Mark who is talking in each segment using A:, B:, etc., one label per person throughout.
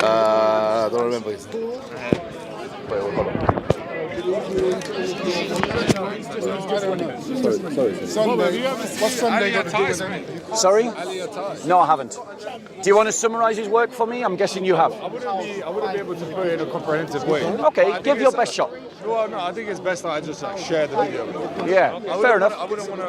A: I don't remember his name. Wait, hold on. Sorry.
B: Sunday. What's Sunday got to do with anything?
C: Sorry? No, I haven't. Do you want to summarise his work for me? I'm guessing you have.
B: I wouldn't be able to put it in a comprehensive way.
C: Okay, give your best shot.
B: Well, no, I think it's best that I just share the video.
C: Yeah, fair enough.
B: I wouldn't want to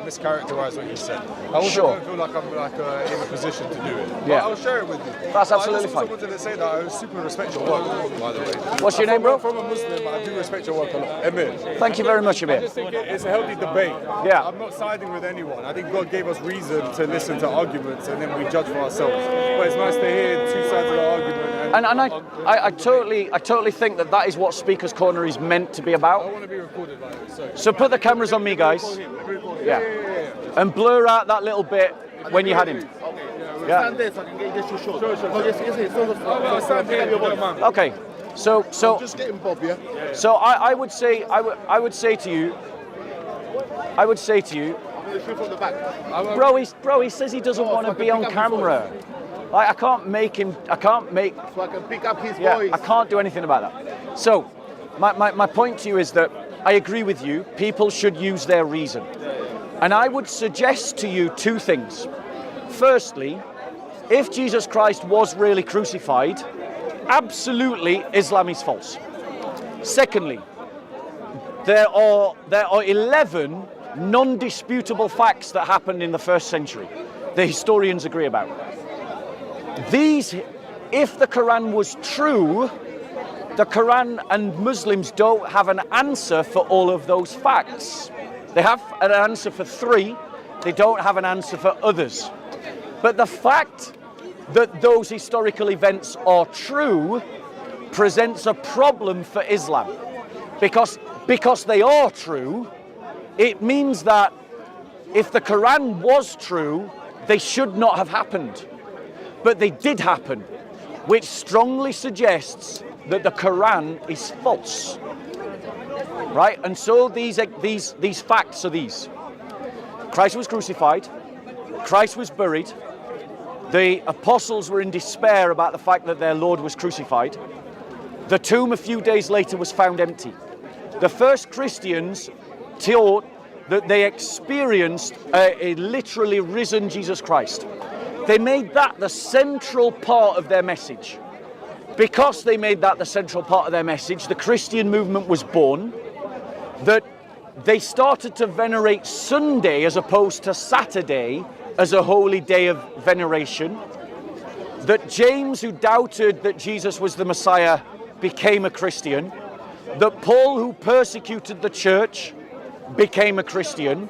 B: mischaracterize what you said. I also don't feel like I'm in a position to do it. But I'll share it with you.
C: That's absolutely fine.
B: I just wanted to say that I super respect your work, by the way.
C: What's your name, bro?
B: I'm from a Muslim, but I do respect your work a lot. Emir.
C: Thank you very much, Emir.
B: I just think it's a healthy debate.
C: Yeah.
B: I'm not siding with anyone. I think God gave us reason to listen to arguments and then we judge for ourselves. But it's nice to hear two sides of the argument.
C: And I totally think that is what Speaker's Corner is meant to be about.
B: I want to be recorded like this.
C: So put the cameras on me, guys. Yeah. And blur out that little bit when you had him. Yeah.
A: Stand there so I can get you short.
C: Okay. So
A: just getting Bob, yeah?
C: So I would say to you, bro, he says he doesn't want to be on camera. I can't make.
A: So I can pick up his voice.
C: I can't do anything about that. So my point to you is that I agree with you. People should use their reason. And I would suggest to you two things. Firstly, if Jesus Christ was really crucified, absolutely Islam is false. Secondly, there are 11 non-disputable facts that happened in the first century. The historians agree about. These, if the Quran was true, the Quran and Muslims don't have an answer for all of those facts. They have an answer for 3, they don't have an answer for others. But the fact that those historical events are true presents a problem for Islam. Because they are true, it means that if the Quran was true, they should not have happened. But they did happen, which strongly suggests that the Quran is false. Right? And so these facts are these. Christ was crucified. Christ was buried. The apostles were in despair about the fact that their Lord was crucified. The tomb a few days later was found empty. The first Christians taught that they experienced a literally risen Jesus Christ. They made that the central part of their message. Because they made that the central part of their message, the Christian movement was born, that they started to venerate Sunday as opposed to Saturday as a holy day of veneration, that James, who doubted that Jesus was the Messiah, became a Christian, that Paul, who persecuted the church, became a Christian,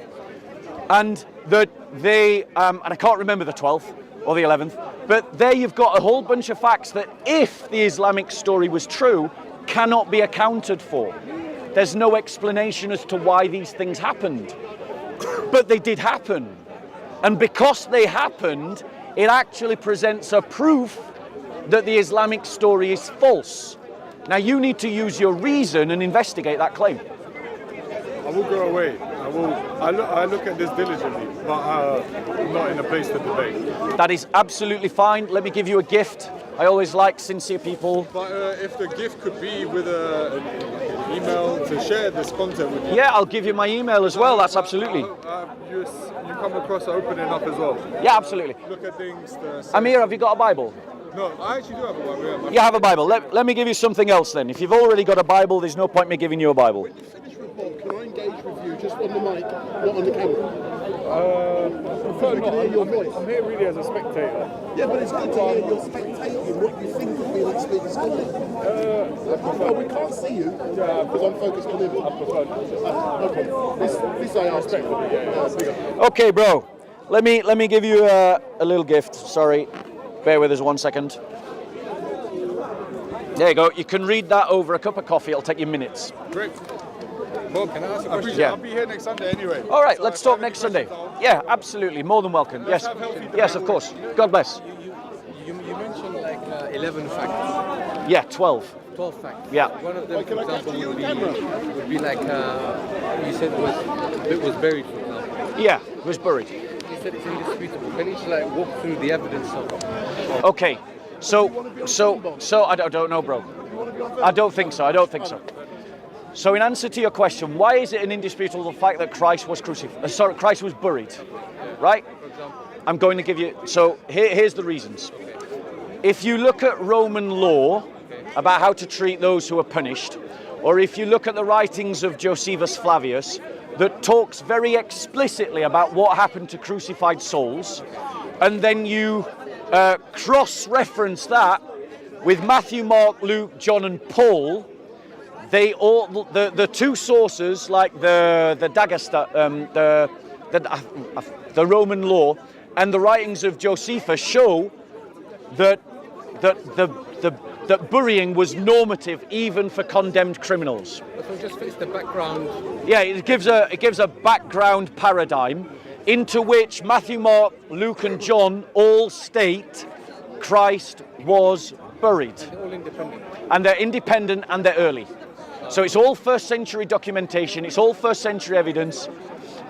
C: and that they, and I can't remember the 12th or the 11th, but there you've got a whole bunch of facts that, if the Islamic story was true, cannot be accounted for. There's no explanation as to why these things happened. But they did happen. And because they happened, it actually presents a proof that the Islamic story is false. Now you need to use your reason and investigate that claim.
B: I will go away. I look at this diligently, but I'm not in a place to debate.
C: That is absolutely fine. Let me give you a gift. I always like sincere people.
B: But if the gift could be with an email to share this content with you.
C: Yeah, I'll give you my email as well. That's absolutely.
B: You come across open enough as well.
C: Yeah, absolutely.
B: Look at things.
C: Amir, have you got a Bible?
B: No, I actually do have a Bible. Yeah,
C: you have a Bible. Let me give you something else then. If you've already got a Bible, there's no point me giving you a Bible.
A: When you finish with Bob, can I engage with you just on the mic, not on the camera?
B: I can hear your voice. I'm here really as a spectator.
A: Yeah, but it's good to hear your spectating what you think of being at Speaker's Corner. We can't see you because I'm focused on him. No problem. This I ask you.
C: Okay, bro. Let me give you a little gift. Sorry. Bear with us 1 second. There you go. You can read that over a cup of coffee. It'll take you minutes.
B: Great. Bob, can I ask a question?
C: Yeah.
B: I'll be here next Sunday anyway.
C: All right, let's talk next Sunday. Yeah, absolutely. More than welcome. Yes. Yes, of course. God bless.
D: You mentioned like 11 facts.
C: Yeah, 12.
D: 12 facts.
C: Yeah.
D: One of them, for example, would be like you said it was buried, for example.
C: Yeah, it was buried.
D: You said it's indisputable. Can you just like walk through the evidence of it?
C: Okay. So I don't know, bro. I don't think so. So in answer to your question, why is it an indisputable fact that Christ was Christ was buried, right? I'm going to give you. So here's the reasons. If you look at Roman law about how to treat those who are punished, or if you look at the writings of Josephus Flavius, that talks very explicitly about what happened to crucified souls, and then you cross-reference that with Matthew, Mark, Luke, John, and Paul. They all the two sources, like the Dagesta, the Roman law, and the writings of Josephus show that burying was normative even for condemned criminals.
D: So it just fits the background.
C: Yeah, it gives a background paradigm into which Matthew, Mark, Luke, and John all state Christ was buried.
D: They're all independent.
C: And they're independent and they're early. So it's all first century documentation, it's all first century evidence,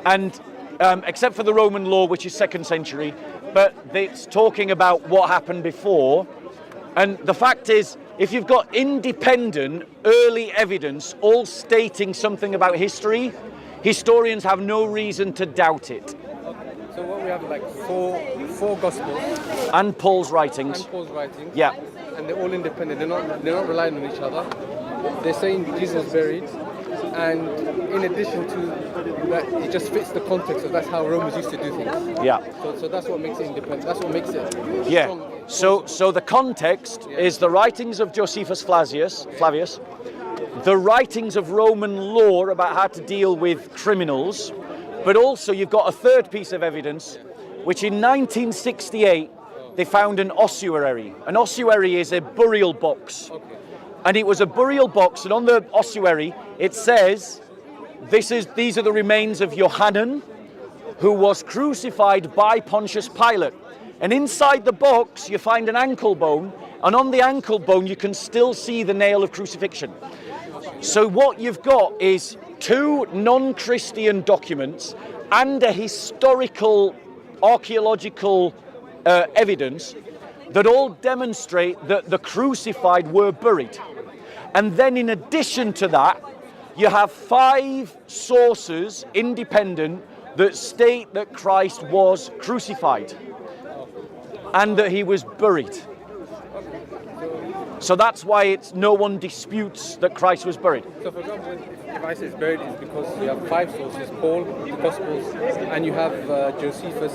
C: and except for the Roman law, which is second century, but it's talking about what happened before. And the fact is, if you've got independent early evidence all stating something about history, historians have no reason to doubt it.
D: So what we have, like four gospels
C: And Paul's writings. Yeah.
D: And they're all independent. They're not relying on each other. They're saying Jesus was buried, and in addition to that, it just fits the context of that's how Romans used to do things.
C: Yeah.
D: So that's what makes it independent. That's what makes it strong.
C: So the context is the writings of Josephus Flavius, the writings of Roman law about how to deal with criminals, but also you've got a third piece of evidence, which in 1968 they found an ossuary. An ossuary is a burial box.
D: Okay.
C: And it was a burial box, and on the ossuary it says, these are the remains of Johanan, who was crucified by Pontius Pilate. And inside the box you find an ankle bone, and on the ankle bone you can still see the nail of crucifixion. So what you've got is two non-Christian documents and a historical archaeological evidence that all demonstrate that the crucified were buried. And then in addition to that, you have 5 sources, independent, that state that Christ was crucified and that he was buried. So that's why no one disputes that Christ was buried.
D: So for example, if I say it's buried, it's because you have 5 sources, Paul, the Gospels, and you have Josephus,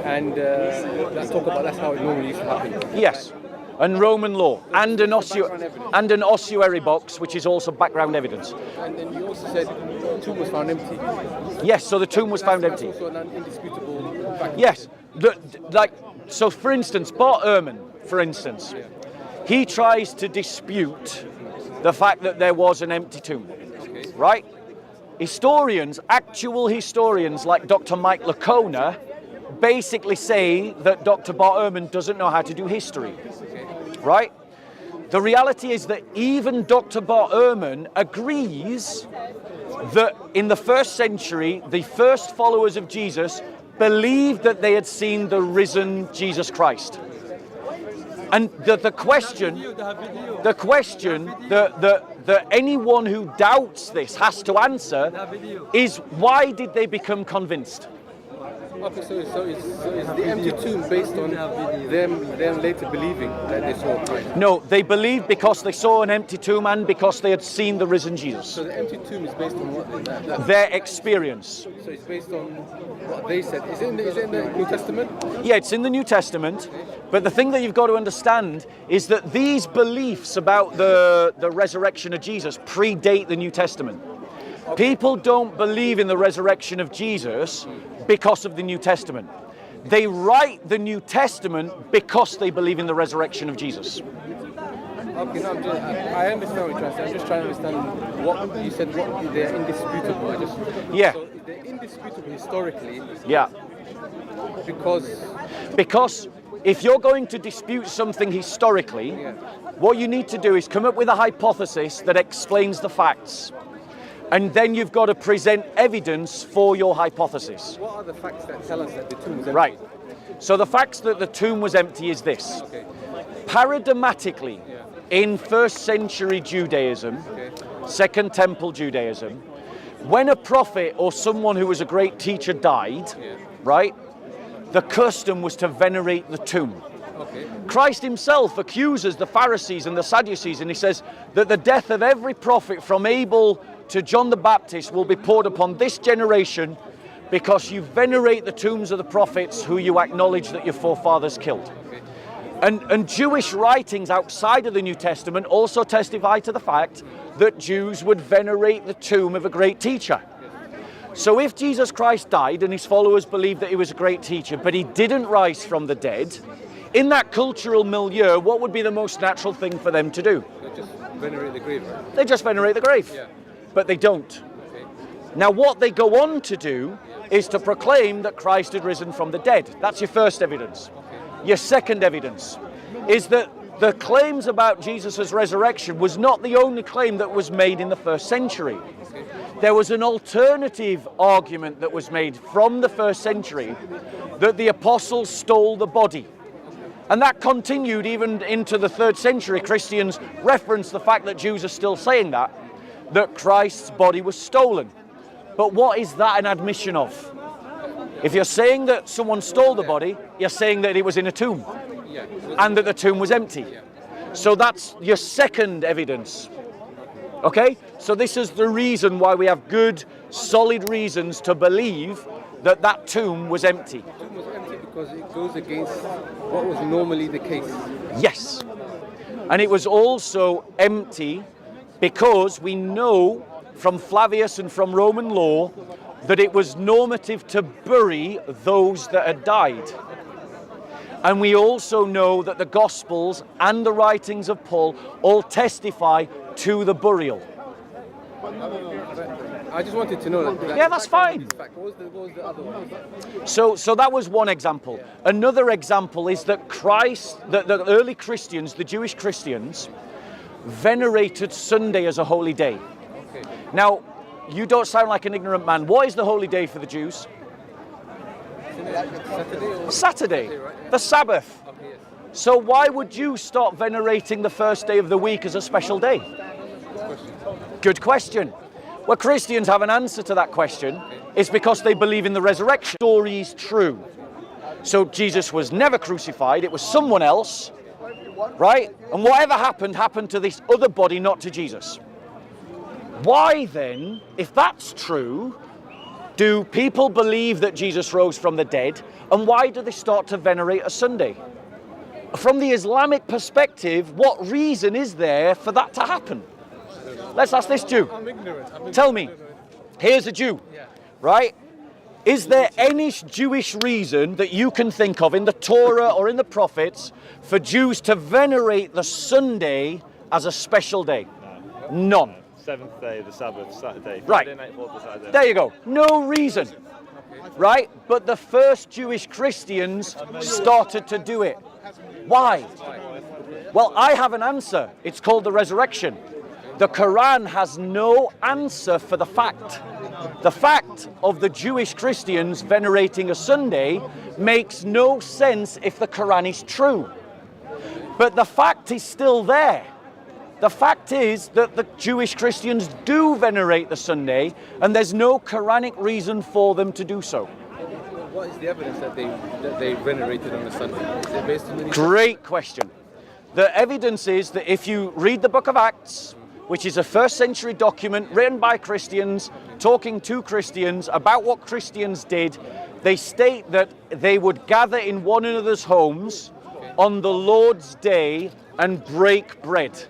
D: and let's talk about that's how it normally used to happen.
C: Yes, and Roman law, and an ossuary box, which is also background evidence.
D: And then you also said the tomb was found empty.
C: Yes, so the tomb was found empty.
D: That's also an indisputable fact.
C: Yes, so for instance, Bart Ehrman, for instance, he tries to dispute the fact that there was an empty tomb, right? Actual historians like Dr. Mike Lacona, basically say that Dr. Bart Ehrman doesn't know how to do history, right? The reality is that even Dr. Bart Ehrman agrees that in the first century, the first followers of Jesus believed that they had seen the risen Jesus Christ. And the question that anyone who doubts this has to answer is, why did they become convinced?
D: Okay, so is the empty tomb based on them later believing that they saw Christ?
C: No, they believed because they saw an empty tomb and because they had seen the risen Jesus.
D: So the empty tomb is based on what?
C: Their experience.
D: So it's based on what they said. Is it in the New Testament?
C: Yeah, it's in the New Testament. But the thing that you've got to understand is that these beliefs about the resurrection of Jesus predate the New Testament. People don't believe in the resurrection of Jesus because of the New Testament. They write the New Testament because they believe in the resurrection of Jesus.
D: Okay, no, I understand what you're trying to say. I'm just trying to understand what you said. They're indisputable.
C: Yeah.
D: So they're indisputable historically.
C: Yeah.
D: Because
C: if you're going to dispute something historically, what you need to do is come up with a hypothesis that explains the facts. And then you've got to present evidence for your hypothesis.
D: What are the facts that tell us that the tomb was empty?
C: Right. So the facts that the tomb was empty is this.
D: Okay.
C: Paradigmatically, in first century Judaism, Second Temple Judaism, when a prophet or someone who was a great teacher died, right, the custom was to venerate the tomb. Christ himself accuses the Pharisees and the Sadducees, and he says that the death of every prophet from Abel to John the Baptist will be poured upon this generation because you venerate the tombs of the prophets who you acknowledge that your forefathers killed. And Jewish writings outside of the New Testament also testify to the fact that Jews would venerate the tomb of a great teacher. So if Jesus Christ died and his followers believed that he was a great teacher, but he didn't rise from the dead, in that cultural milieu, what would be the most natural thing for them to do?
D: They just venerate the grave, right?
C: They just venerate the grave, but they don't. Now what they go on to do is to proclaim that Christ had risen from the dead. That's your first evidence. Your second evidence is that the claims about Jesus' resurrection was not the only claim that was made in the first century. There was an alternative argument that was made from the first century that the apostles stole the body. And that continued even into the third century. Christians reference the fact that Jews are still saying that Christ's body was stolen. But what is that an admission of? If you're saying that someone stole the body, you're saying that it was in a tomb and that the tomb was empty. So that's your second evidence. Okay? So this is the reason why we have good, solid reasons to believe that that tomb was empty.
D: The tomb was empty because it goes against what was normally the case.
C: Yes. And it was also empty because we know from Flavius and from Roman law that it was normative to bury those that had died. And we also know that the Gospels and the writings of Paul all testify to the burial.
D: I just wanted to know that.
C: Yeah, that's fine.
D: What was the other one?
C: So that was one example. Another example is that the early Christians, the Jewish Christians, venerated Sunday as a holy day. Now, you don't sound like an ignorant man. What is the holy day for the Jews? Saturday, the Sabbath. So why would you start venerating the first day of the week as a special day? Good question. Well, Christians have an answer to that question. It's because they believe in the resurrection. The story is true. So Jesus was never crucified. It was someone else, right? And whatever happened to this other body, not to Jesus. Why then, if that's true, do people believe that Jesus rose from the dead? And why do they start to venerate a Sunday? From the Islamic perspective, what reason is there for that to happen? Let's ask this Jew.
D: I'm ignorant.
C: Tell me, here's a Jew, right? Is there any Jewish reason that you can think of in the Torah or in the prophets for Jews to venerate the Sunday as a special day? None.
E: Seventh day, the Sabbath, Saturday.
C: Right.
E: Friday night, 4th of Saturday.
C: There you go. No reason. Right? But the first Jewish Christians started to do it. Why? Well, I have an answer. It's called the resurrection. The Quran has no answer for the fact. The fact of the Jewish Christians venerating a Sunday makes no sense if the Quran is true. But the fact is still there. The fact is that the Jewish Christians do venerate the Sunday, and there's no Quranic reason for them to do so.
D: What is the evidence that they venerated on a Sunday? Is it based on the
C: Great question. The evidence is that if you read the book of Acts, which is a first century document written by Christians, talking to Christians about what Christians did, they state that they would gather in one another's homes on the Lord's day and break bread.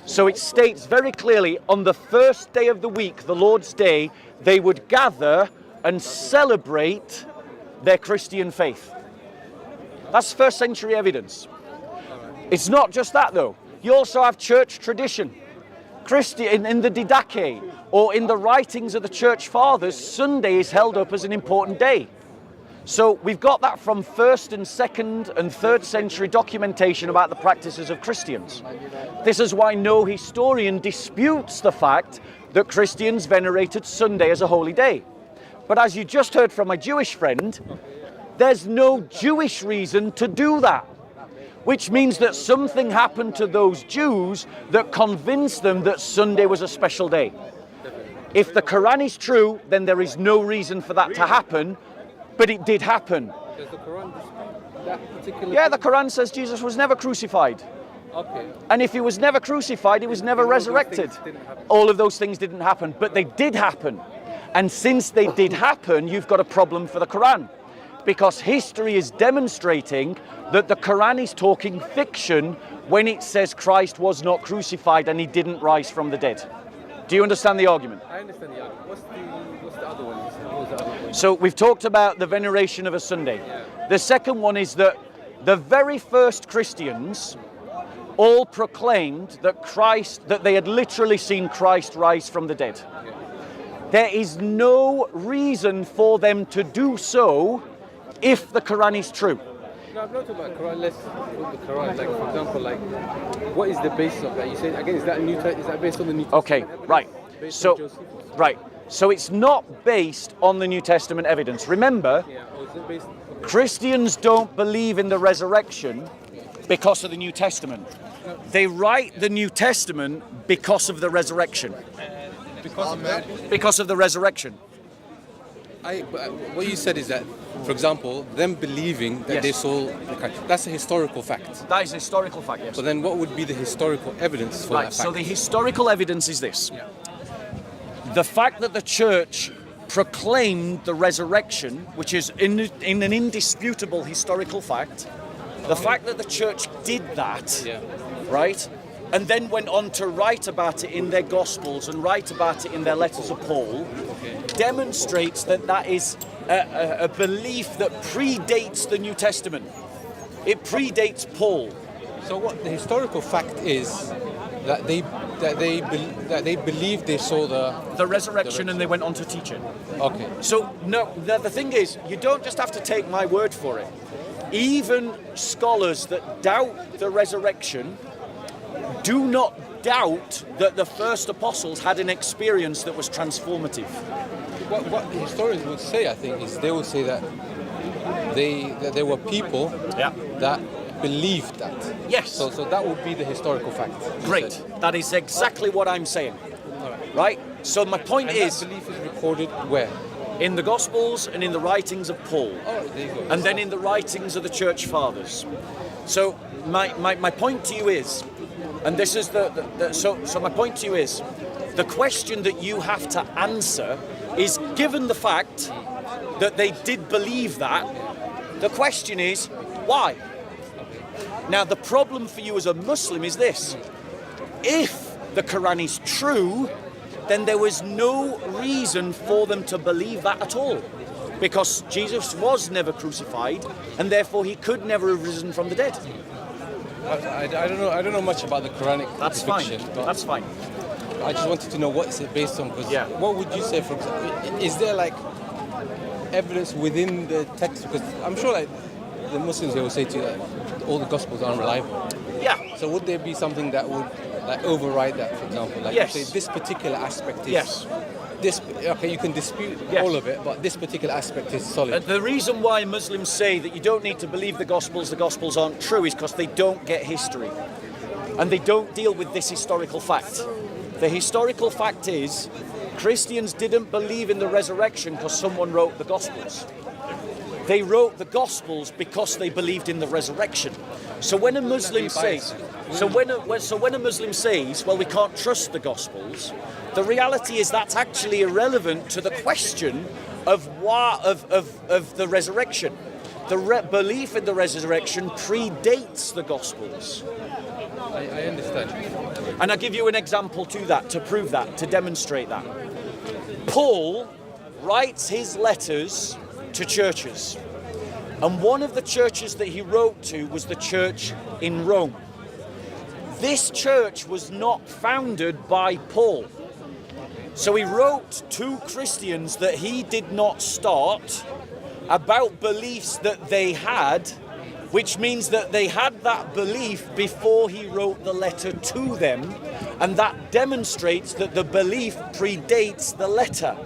C: So it states very clearly on the first day of the week, the Lord's day, they would gather and celebrate their Christian faith. That's first century evidence. It's not just that though. You also have church tradition. In the Didache or in the writings of the church fathers, Sunday is held up as an important day. So we've got that from 1st and 2nd and 3rd century documentation about the practices of Christians. This is why no historian disputes the fact that Christians venerated Sunday as a holy day. But as you just heard from my Jewish friend, there's no Jewish reason to do that. which means that something happened to those Jews that convinced them that Sunday was a special day. If the Quran is true, then there is no reason for that to happen, but it did happen.
D: Does the Quran dispute that particular?
C: Yeah, the Quran says Jesus was never crucified.
D: Okay.
C: And if he was never crucified, he was never resurrected. All of those things didn't happen, but they did happen. And since they did happen, you've got a problem for the Quran. Because history is demonstrating that the Quran is talking fiction when it says Christ was not crucified and he didn't rise from the dead. Do you understand the argument?
D: I understand the argument. What's the other one? What was the other one?
C: So we've talked about the veneration of a Sunday. The second one is that the very first Christians all proclaimed that they had literally seen Christ rise from the dead. There is no reason for them to do so if the Quran is true.
D: No, I'm not talking about Quran. Let's put the Quran. Like, for example, like, what is the basis of that? You said again, is that based on the New Testament?
C: Okay, right.
D: Based on Josephus?
C: Right. So it's not based on the New Testament evidence. Remember,
D: Yeah. Or is it based?
C: Christians don't believe in the resurrection because of the New Testament. They write the New Testament because of the resurrection.
D: Because of that?
C: Because of the resurrection.
F: What you said is that, for example, them believing that
C: Yes.
F: they saw, that's a historical fact.
C: That is a historical fact, yes.
F: But then what would be the historical evidence for
C: Right,
F: that fact?
C: so the historical evidence is this. The fact that the church proclaimed the resurrection, which is in an indisputable historical fact, the fact that the church did that, right, and then went on to write about it in their Gospels and write about it in their letters of Paul, demonstrates that that is a belief that predates the New Testament. It predates Paul.
F: So what the historical fact is that they believed they saw
C: The resurrection, and they went on to teach it.
F: Okay.
C: So, no, the thing is, you don't just have to take my word for it. Even scholars that doubt the resurrection do not doubt that the first apostles had an experience that was transformative.
F: What the historians would say, I think, is they would say that there were people that believed that.
C: Yes.
F: So that would be the historical fact. you
C: Great.
F: said.
C: That is exactly what I'm saying. Right? So my point
F: And
C: is,
F: that belief is recorded where?
C: in the Gospels and in the writings of Paul,
F: Oh, there you go.
C: and then in the writings of the Church Fathers. So my point to you is, and this is so my point to you is, the question that you have to answer is, given the fact that they did believe that, the question is, why? Now, the problem for you as a Muslim is this: if the Quran is true, then there was no reason for them to believe that at all, because Jesus was never crucified, and therefore he could never have risen from the dead.
F: I don't know much about the Quranic
C: That's
F: fiction,
C: fine.
F: but
C: That's fine.
F: I just wanted to know what is it based on. Because
C: Yeah.
F: what would you say, for example, is there like evidence within the text? Because I'm sure like the Muslims, they will say to you that all the Gospels are unreliable.
C: Yeah.
F: So would there be something that would like override that, for example? Like
C: Yes.
F: you say this particular aspect is
C: Yes.
F: this. Okay, you can dispute
C: Yes.
F: all of it, but this particular aspect is solid.
C: The reason why Muslims say that you don't need to believe the Gospels aren't true, is because they don't get history. And they don't deal with this historical fact. The historical fact is, Christians didn't believe in the resurrection because someone wrote the Gospels. They wrote the Gospels because they believed in the resurrection. So when a Muslim says, when a Muslim says, well, we can't trust the Gospels, the reality is that's actually irrelevant to the question of the resurrection. The belief in the resurrection predates the Gospels.
F: I understand.
C: And I'll give you an example to that, to prove that, to demonstrate that. Paul writes his letters to churches. And one of the churches that he wrote to was the church in Rome. This church was not founded by Paul. So he wrote to Christians that he did not start about beliefs that they had, which means that they had that belief before he wrote the letter to them, and that demonstrates that the belief predates the letter.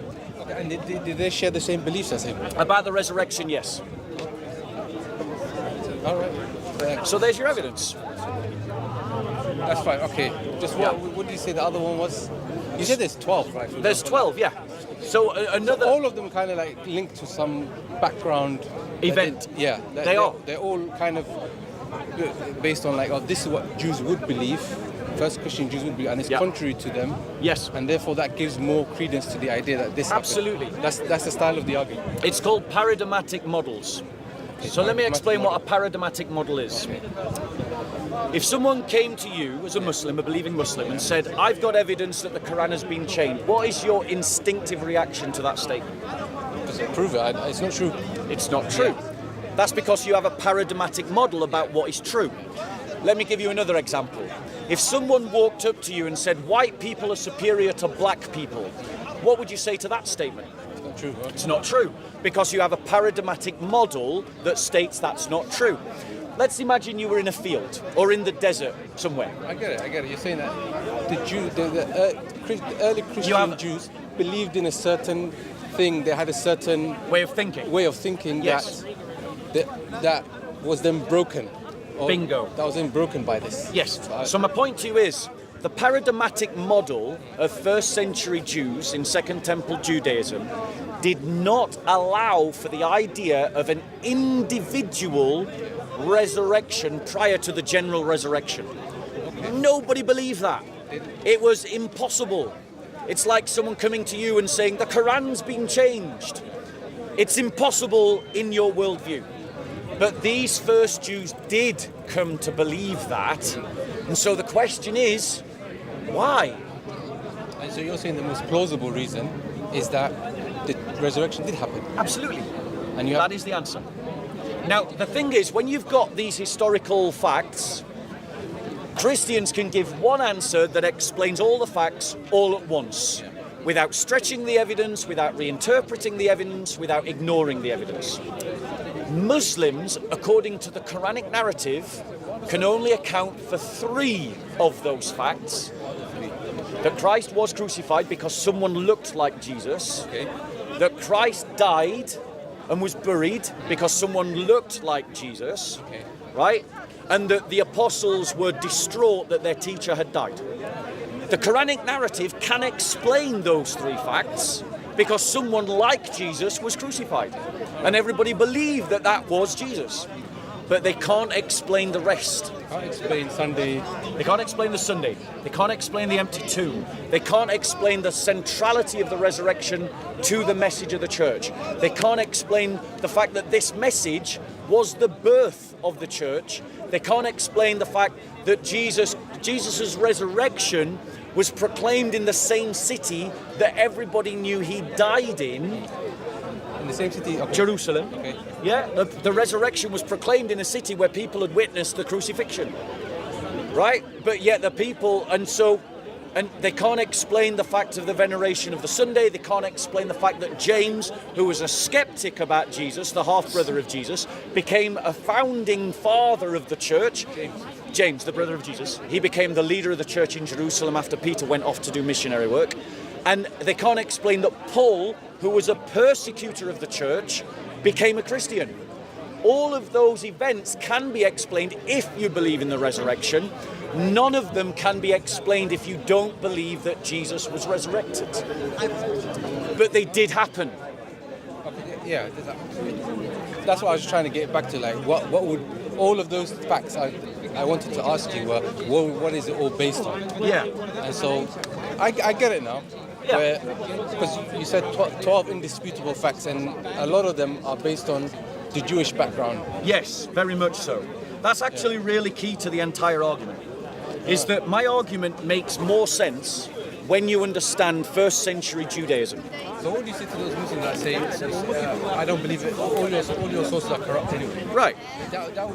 F: Okay, and did they share the same beliefs as him?
C: About the resurrection, yes.
F: All right.
C: So there's your evidence.
F: That's fine. Okay. Just what did you say the other one was? You said there's 12, right?
C: There's 12, yeah. So another...
F: All of them kind of like linked to some background
C: event.
F: They are. They're all kind of based on like, oh, this is what Jews would believe. First Christian Jews would believe, and it's contrary to them.
C: Yes.
F: And therefore that gives more credence to the idea that this
C: Absolutely.
F: happened. That's the style of the argument.
C: It's called paradigmatic models. So let me explain what a paradigmatic model is. If someone came to you as a Muslim, a believing Muslim, and said, I've got evidence that the Quran has been changed, what is your instinctive reaction to that statement?
F: Just prove it. It's not true.
C: It's not true. That's because you have a paradigmatic model about what is true. Let me give you another example. If someone walked up to you and said, white people are superior to black people, what would you say to that statement?
F: It's not true. Huh?
C: It's not true, because you have a paradigmatic model that states that's not true. Let's imagine you were in a field or in the desert somewhere.
F: I get it. You're saying that the early Christian Jews believed in a certain thing. They had a certain
C: way of thinking.
F: Yes. that was then broken.
C: Bingo.
F: That was then broken by this.
C: Yes. So my point to you is, the paradigmatic model of first century Jews in Second Temple Judaism did not allow for the idea of an individual resurrection prior to the general resurrection. Nobody believed that. It was impossible. It's like someone coming to you and saying, the Quran's been changed. It's impossible in your worldview. But these first Jews did come to believe that. And so the question is, why?
F: And so you're saying the most plausible reason is that the resurrection did happen?
C: Absolutely. And that is the answer. Now, the thing is, when you've got these historical facts, Christians can give one answer that explains all the facts all at once, without stretching the evidence, without reinterpreting the evidence, without ignoring the evidence. Muslims, according to the Quranic narrative, can only account for 3 of those facts. That Christ was crucified because someone looked like Jesus. That Christ died and was buried because someone looked like Jesus. Right? And that the apostles were distraught that their teacher had died. The Quranic narrative can explain those 3 facts because someone like Jesus was crucified. And everybody believed that that was Jesus. But they can't explain the rest.
F: Can't explain Sunday.
C: They can't explain the Sunday. They can't explain the empty tomb. They can't explain the centrality of the resurrection to the message of the church. They can't explain the fact that this message was the birth of the church. They can't explain the fact that Jesus's resurrection was proclaimed in the same city that everybody knew he died in.
F: In the same city? Okay.
C: Jerusalem.
F: Okay.
C: Yeah, the resurrection was proclaimed in a city where people had witnessed the crucifixion. Right? But yet the people, and they can't explain the fact of the veneration of the Sunday. They can't explain the fact that James, who was a skeptic about Jesus, the half-brother of Jesus, became a founding father of the church. James, the brother of Jesus. He became the leader of the church in Jerusalem after Peter went off to do missionary work. And they can't explain that Paul, who was a persecutor of the church, became a Christian. All of those events can be explained if you believe in the resurrection. None of them can be explained if you don't believe that Jesus was resurrected. But they did happen.
F: Okay, yeah, that's what I was trying to get back to. Like, what would all of those facts I wanted to ask you were, what is it all based on?
C: Yeah.
F: And so I get it now.
C: Yeah.
F: Because you said 12 indisputable facts, and a lot of them are based on the Jewish background.
C: Yes, very much so. That's actually really key to the entire argument, is that my argument makes more sense when you understand first century Judaism.
F: So what do you say to those Muslims that say, I don't believe it, all your sources are corrupt anyway?
C: Right.
F: That would